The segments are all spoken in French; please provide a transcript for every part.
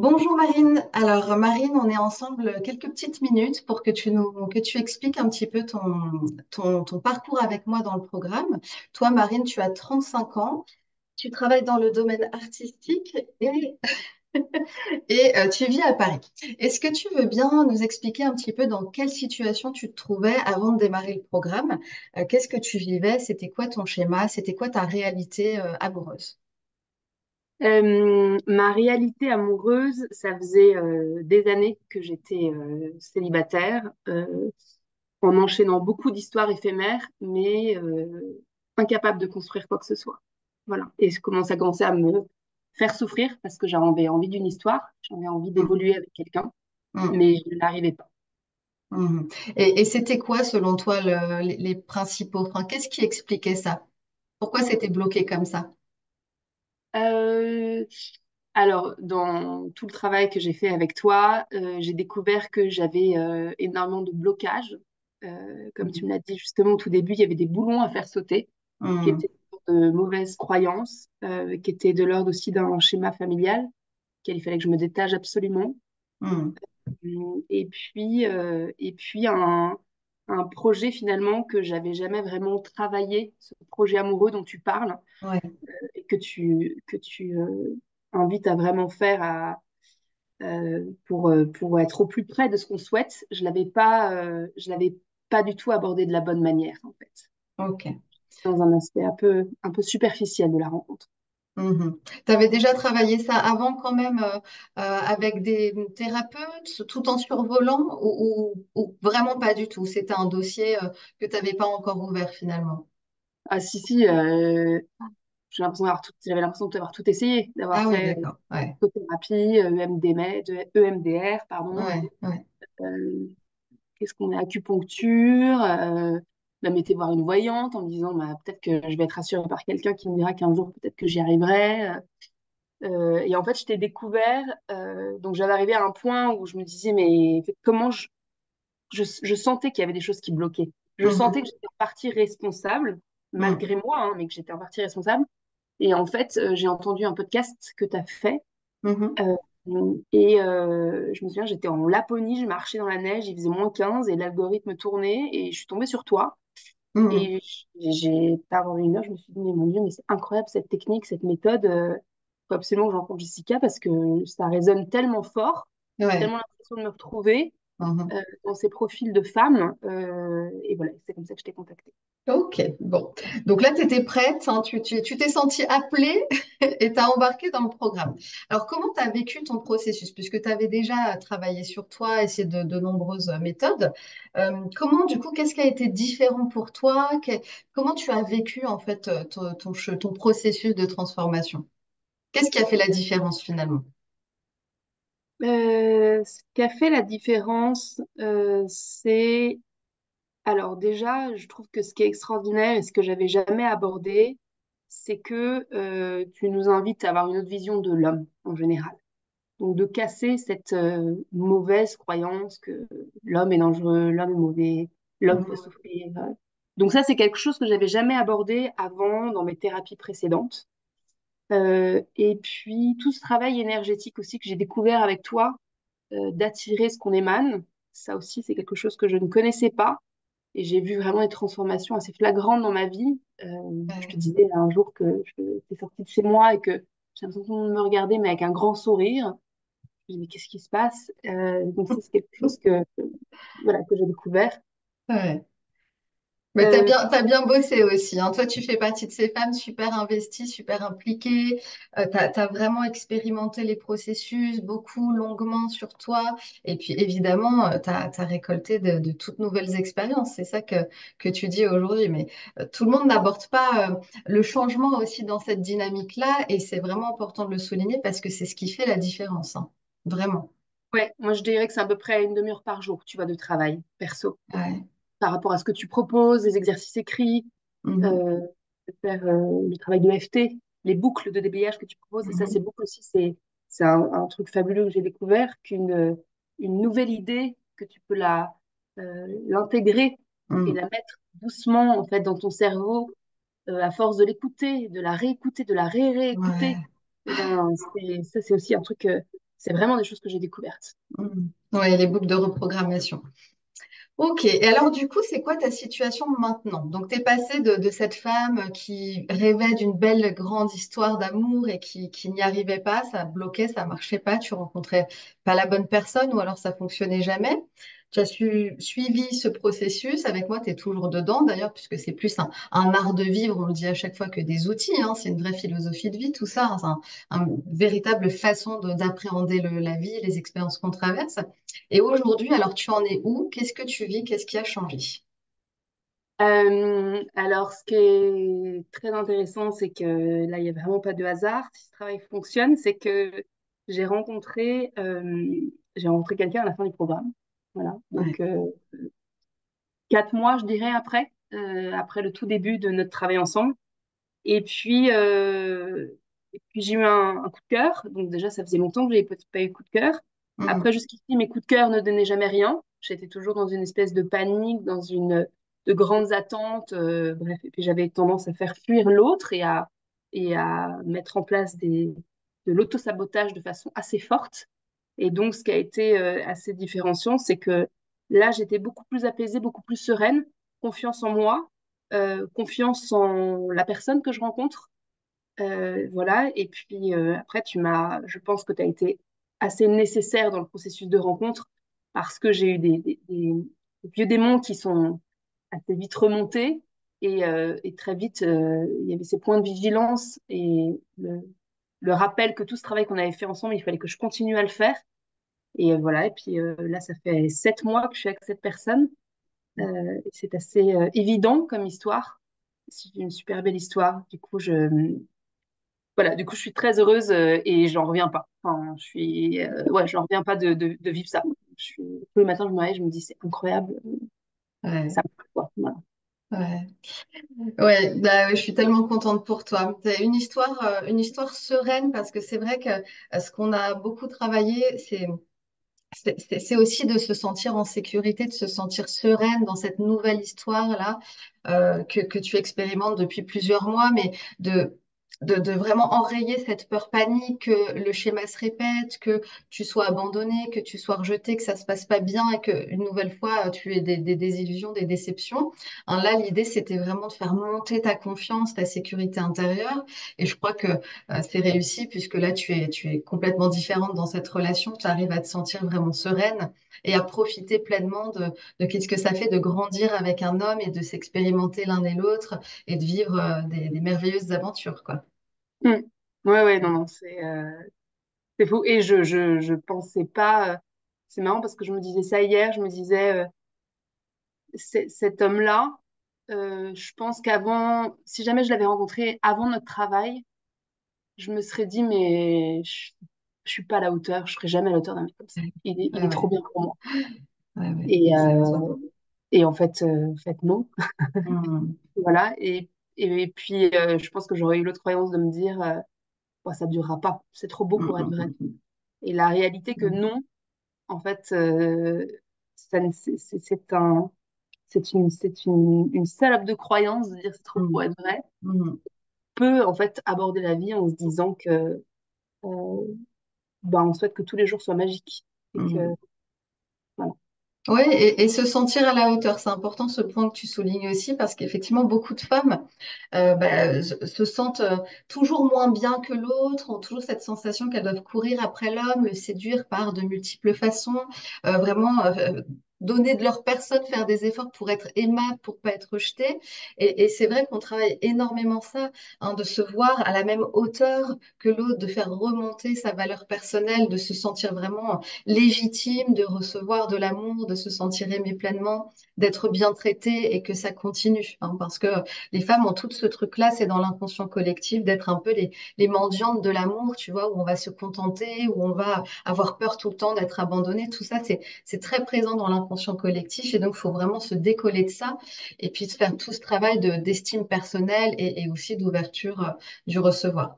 Bonjour Marine. Alors Marine, on est ensemble quelques petites minutes pour que tu expliques un petit peu ton parcours avec moi dans le programme. Toi Marine, tu as 35 ans, tu travailles dans le domaine artistique et tu vis à Paris. Est-ce que tu veux bien nous expliquer un petit peu dans quelle situation tu te trouvais avant de démarrer le programme? Qu'est-ce que tu vivais? C'était quoi ton schéma? C'était quoi ta réalité amoureuse? Ma réalité amoureuse, ça faisait des années que j'étais célibataire, en enchaînant beaucoup d'histoires éphémères, mais incapable de construire quoi que ce soit. Voilà. Et je commence à commencer à me faire souffrir parce que j'avais envie d'une histoire, j'avais envie Mm, d'évoluer avec quelqu'un, mm, mais je n'arrivais pas. mhm. Et c'était quoi selon toi les principaux freins? Qu'est-ce qui expliquait ça? Pourquoi c'était bloqué comme ça? Euh, alors, dans tout le travail que j'ai fait avec toi, j'ai découvert que j'avais énormément de blocages. Comme tu me l'as dit justement au tout début, il y avait des boulons à faire sauter, qui Mm, étaient de mauvaises croyances, qui étaient de l'ordre aussi d'un schéma familial, qu'il il fallait que je me détache absolument. mm, Et puis un projet finalement que j'avais jamais vraiment travaillé, ce projet amoureux dont tu parles ouais. et que tu invites à vraiment faire pour être au plus près de ce qu'on souhaite. Je l'avais pas du tout abordé de la bonne manière, en fait, Ok. dans un aspect un peu superficiel de la rencontre. Tu avais déjà travaillé ça avant quand même avec des thérapeutes tout en survolant ou vraiment pas du tout? C'était un dossier que tu n'avais pas encore ouvert finalement. Ah si, si, j'avais l'impression d'avoir tout essayé, d'avoir Ah oui, fait d'accord. Ouais. psychothérapie, EMDR, pardon, Ouais, ouais. euh, qu'est-ce qu'on a, acupuncture, même été voir une voyante en me disant bah, peut-être que je vais être rassurée par quelqu'un qui me dira qu'un jour peut-être que j'y arriverai. Et en fait, je t'ai découvert, donc j'avais arrivé à un point où je me disais, mais comment je sentais qu'il y avait des choses qui bloquaient. Je sentais Mhm, que j'étais en partie responsable, mm, malgré moi, hein, mais que j'étais en partie responsable. Et en fait, j'ai entendu un podcast que tu as fait. mhm, euh, et je me souviens, j'étais en Laponie, je marchais dans la neige, il faisait -15 et l'algorithme tournait et je suis tombée sur toi. mhm. Et pendant une heure, je me suis dit, mais mon Dieu, mais c'est incroyable cette technique, cette méthode. Faut absolument que j'en rencontre Jessica parce que ça résonne tellement fort. J'ai Ouais. tellement l'impression de me retrouver Mhm. dans ces profils de femmes. Et voilà, c'est comme ça que je t'ai contactée. Ok, bon. Donc là, tu étais prête, hein, tu t'es sentie appelée et tu as embarqué dans le programme. Alors, comment tu as vécu ton processus? Puisque tu avais déjà travaillé sur toi, essayé de nombreuses méthodes. Comment, du coup, qu'est-ce qui a été différent pour toi? Comment tu as vécu, en fait, ton processus de transformation? Qu'est-ce qui a fait la différence finalement? Ce qui a fait la différence, c'est... Alors déjà, je trouve que ce qui est extraordinaire et ce que j'avais jamais abordé, c'est que tu nous invites à avoir une autre vision de l'homme en général. Donc de casser cette mauvaise croyance que l'homme est dangereux, l'homme est mauvais, l'homme peut Mhm. souffrir. Donc ça, c'est quelque chose que j'avais jamais abordé avant dans mes thérapies précédentes. Et puis tout ce travail énergétique aussi que j'ai découvert avec toi, d'attirer ce qu'on émane, ça aussi, c'est quelque chose que je ne connaissais pas. Et j'ai vu vraiment des transformations assez flagrantes dans ma vie. Je te Ouais. disais un jour que j'étais sortie de chez moi et que j'ai l'impression que tout le monde me regardait, mais avec un grand sourire. Je me dis, mais qu'est-ce qui se passe? Donc, ça, c'est quelque chose voilà, que j'ai découvert. Ouais. Mais Euh, t'as bien bossé aussi, hein. Toi, tu fais partie de ces femmes super investies, super impliquées. T'as vraiment expérimenté les processus beaucoup, longuement sur toi. Et puis, évidemment, t'as récolté de toutes nouvelles expériences. C'est ça que tu dis aujourd'hui. Mais tout le monde n'aborde pas le changement aussi dans cette dynamique-là. Et c'est vraiment important de le souligner parce que c'est ce qui fait la différence, hein. Vraiment. ouais, moi, je dirais que c'est à peu près une demi-heure par jour, tu vois, de travail perso, Ouais. par rapport à ce que tu proposes, les exercices écrits, Mhm. euh, de faire le travail de FT, les boucles de déblayage que tu proposes. Et ça, c'est Mhm. beaucoup aussi, c'est un truc fabuleux que j'ai découvert, une nouvelle idée, que tu peux l'intégrer et Mhm. la mettre doucement, en fait, dans ton cerveau, à force de l'écouter, de la réécouter, de la réécouter. Ouais. Eh ben, ça, c'est aussi un truc. c'est vraiment des choses que j'ai découvertes. Oui, les boucles de reprogrammation. Ok, et alors du coup, c'est quoi ta situation maintenant? Donc, tu es passé de cette femme qui rêvait d'une belle grande histoire d'amour et qui n'y arrivait pas, ça bloquait, ça marchait pas, tu rencontrais pas la bonne personne ou alors ça fonctionnait jamais. Tu as suivi ce processus, avec moi, tu es toujours dedans d'ailleurs, puisque c'est plus un art de vivre, on le dit à chaque fois, que des outils, hein, c'est une vraie philosophie de vie, tout ça, hein, une véritable façon d'appréhender la vie, les expériences qu'on traverse. Et aujourd'hui, alors tu en es où? Qu'est-ce que tu vis? Qu'est-ce qui a changé? Alors, ce qui est très intéressant, c'est que là, il n'y a vraiment pas de hasard. Si ce travail fonctionne, c'est que j'ai rencontré, euh, j'ai rencontré quelqu'un à la fin du programme. Voilà. Ouais. Donc, 4 mois, je dirais, après le tout début de notre travail ensemble. Et puis, j'ai eu un coup de cœur. Donc, déjà, ça faisait longtemps que je n'avais pas eu de coup de cœur. Mhm. Après, jusqu'ici, mes coups de cœur ne donnaient jamais rien. J'étais toujours dans une espèce de panique, de grandes attentes. Bref, et puis j'avais tendance à faire fuir l'autre et à mettre en place de l'autosabotage de façon assez forte. Et donc, ce qui a été assez différenciant, c'est que là, j'étais beaucoup plus apaisée, beaucoup plus sereine, confiance en moi, confiance en la personne que je rencontre. Voilà. Et puis après, je pense que tu as été assez nécessaire dans le processus de rencontre parce que j'ai eu des vieux démons qui sont assez vite remontés et très vite, il y avait ces points de vigilance et le rappel que tout ce travail qu'on avait fait ensemble, il fallait que je continue à le faire. Et voilà. Et puis là, ça fait 7 mois que je suis avec cette personne. Et c'est assez évident comme histoire. C'est une super belle histoire. Voilà, du coup, je suis très heureuse et j'en reviens pas. Enfin, ouais, j'en reviens pas de vivre ça. Tous les matins, je me réveille, je me dis, c'est incroyable, Ouais. ça me plaît, quoi. Voilà. Ouais. Ouais, bah, ouais, je suis tellement contente pour toi. C'est une histoire sereine parce que c'est vrai que ce qu'on a beaucoup travaillé, c'est aussi de se sentir en sécurité, de se sentir sereine dans cette nouvelle histoire-là que tu expérimentes depuis plusieurs mois, mais de vraiment enrayer cette peur panique, que le schéma se répète, que tu sois abandonné, que tu sois rejeté, que ça se passe pas bien et que une nouvelle fois tu aies des désillusions, des déceptions. Hein, là, l'idée, c'était vraiment de faire monter ta confiance, ta sécurité intérieure. Et je crois que c'est réussi puisque là, tu es complètement différente dans cette relation. Tu arrives à te sentir vraiment sereine et à profiter pleinement de qu'est-ce que ça fait de grandir avec un homme et de s'expérimenter l'un et l'autre et de vivre des merveilleuses aventures, quoi. Mm. Ouais, ouais, non, non, c'est fou. Et je pensais pas. C'est marrant parce que je me disais ça hier, je me disais, cet homme-là, je pense qu'avant, si jamais je l'avais rencontré avant notre travail, je me serais dit, mais je suis pas à la hauteur, je serai jamais à la hauteur d'un mec comme ça. Il Ouais, est trop ouais, bien pour moi. ouais, ouais, Et, exactement. en fait, non. Mhm, Voilà. Et puis, je pense que j'aurais eu l'autre croyance de me dire, bon, ça durera pas, c'est trop beau pour être vrai. mhm, Et la réalité que mhm, non, en fait, ça ne- c'est une salope de croyance de dire c'est trop pour mhm, être vrai. mhm, Peut en fait aborder la vie en se disant que on souhaite que tous les jours soient magiques. Et que, mhm. voilà. Oui, et se sentir à la hauteur, c'est important ce point que tu soulignes aussi, parce qu'effectivement, beaucoup de femmes se sentent toujours moins bien que l'autre, ont toujours cette sensation qu'elles doivent courir après l'homme, le séduire par de multiples façons, vraiment donner de leur personne, faire des efforts pour être aimable, pour pas être rejeté. Et c'est vrai qu'on travaille énormément ça, hein, de se voir à la même hauteur que l'autre, de faire remonter sa valeur personnelle, de se sentir vraiment légitime, de recevoir de l'amour, de se sentir aimé pleinement, d'être bien traité et que ça continue, hein, parce que les femmes ont tout ce truc-là, c'est dans l'inconscient collectif d'être un peu les mendiantes de l'amour, tu vois, où on va se contenter, où on va avoir peur tout le temps d'être abandonné. Tout ça, c'est très présent dans l'inconscient collectif et donc il faut vraiment se décoller de ça et puis de faire tout ce travail d'estime personnelle et aussi d'ouverture du recevoir.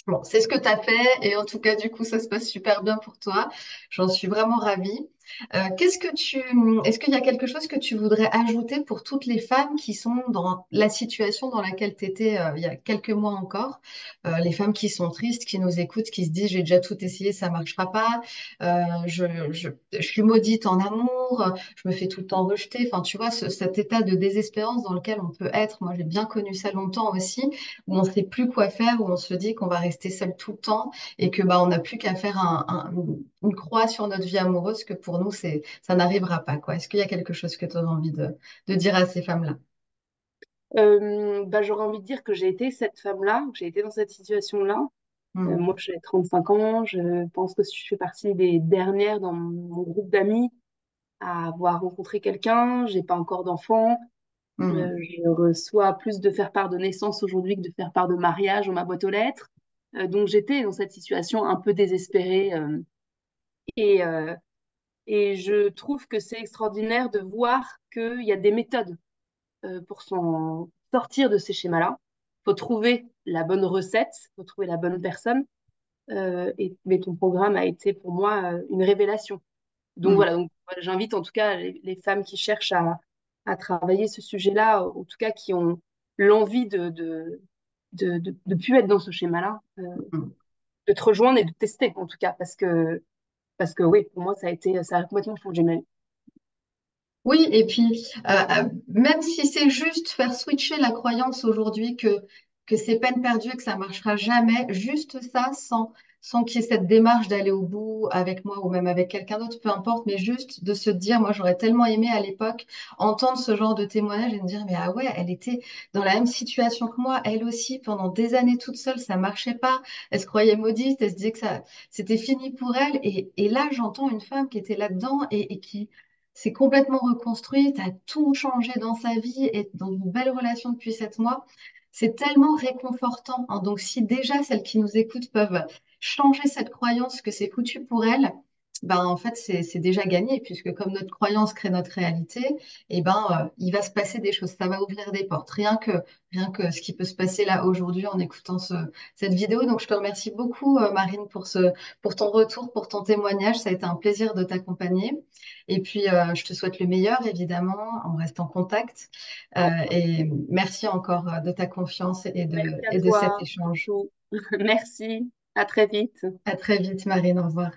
Bon, c'est ce que tu as fait et en tout cas, du coup, ça se passe super bien pour toi. J'en suis vraiment ravie. Est-ce qu'il y a quelque chose que tu voudrais ajouter pour toutes les femmes qui sont dans la situation dans laquelle tu étais il y a quelques mois encore, les femmes qui sont tristes, qui nous écoutent, qui se disent j'ai déjà tout essayé, ça marchera pas, je suis maudite en amour, je me fais tout le temps rejeter. Enfin, tu vois, cet état de désespérance dans lequel on peut être. Moi, j'ai bien connu ça longtemps aussi, où on ne sait plus quoi faire, où on se dit qu'on va rester seul tout le temps et que bah on n'a plus qu'à faire une croix sur notre vie amoureuse, que pour nous ça n'arrivera pas, quoi. Est-ce qu'il y a quelque chose que tu aurais envie de dire à ces femmes-là? Bah, j'aurais envie de dire que j'ai été cette femme-là, que j'ai été dans cette situation-là. Hmm, Moi, j'ai 35 ans, je pense que je fais partie des dernières dans mon groupe d'amis à avoir rencontré quelqu'un. J'ai pas encore d'enfant. hmm, Je reçois plus de faire-part de naissance aujourd'hui que de faire-part de mariage dans ma boîte aux lettres. Donc j'étais dans cette situation un peu désespérée. Et, euh, et je trouve que c'est extraordinaire de voir qu'il y a des méthodes pour s'en sortir de ces schémas-là. Il faut trouver la bonne recette, il faut trouver la bonne personne. Mais ton programme a été pour moi une révélation. Donc hmm. voilà, donc, voilà, j'invite en tout cas les femmes qui cherchent à travailler ce sujet-là, en tout cas qui ont l'envie de plus être dans ce schéma-là, Hmm. de te rejoindre et de tester en tout cas, parce que oui, pour moi, ça a complètement changé ma vie. Oui, et puis même si c'est juste faire switcher la croyance aujourd'hui que c'est peine perdue et que ça marchera jamais, juste ça, sans qu'il y ait cette démarche d'aller au bout avec moi ou même avec quelqu'un d'autre, peu importe, mais juste de se dire, moi j'aurais tellement aimé à l'époque entendre ce genre de témoignage et me dire, mais ah ouais, elle était dans la même situation que moi, elle aussi, pendant des années toute seule, ça marchait pas, elle se croyait maudite, elle se disait que ça, c'était fini pour elle, et là j'entends une femme qui était là-dedans et qui s'est complètement reconstruite, a tout changé dans sa vie, et dans une belle relation depuis 7 mois. C'est tellement réconfortant, hein. Donc, si déjà celles qui nous écoutent peuvent changer cette croyance que c'est foutu pour elles, ben, en fait, c'est déjà gagné, puisque comme notre croyance crée notre réalité, et ben, il va se passer des choses, ça va ouvrir des portes. Rien que ce qui peut se passer là aujourd'hui en écoutant cette vidéo. Donc, je te remercie beaucoup, Marine, pour ton retour, pour ton témoignage. Ça a été un plaisir de t'accompagner. Et puis, je te souhaite le meilleur, évidemment. On reste en contact. Et merci encore de ta confiance Merci à et de cet toi, échange. surtout. Merci, à très vite. À très vite, Marine. Au revoir.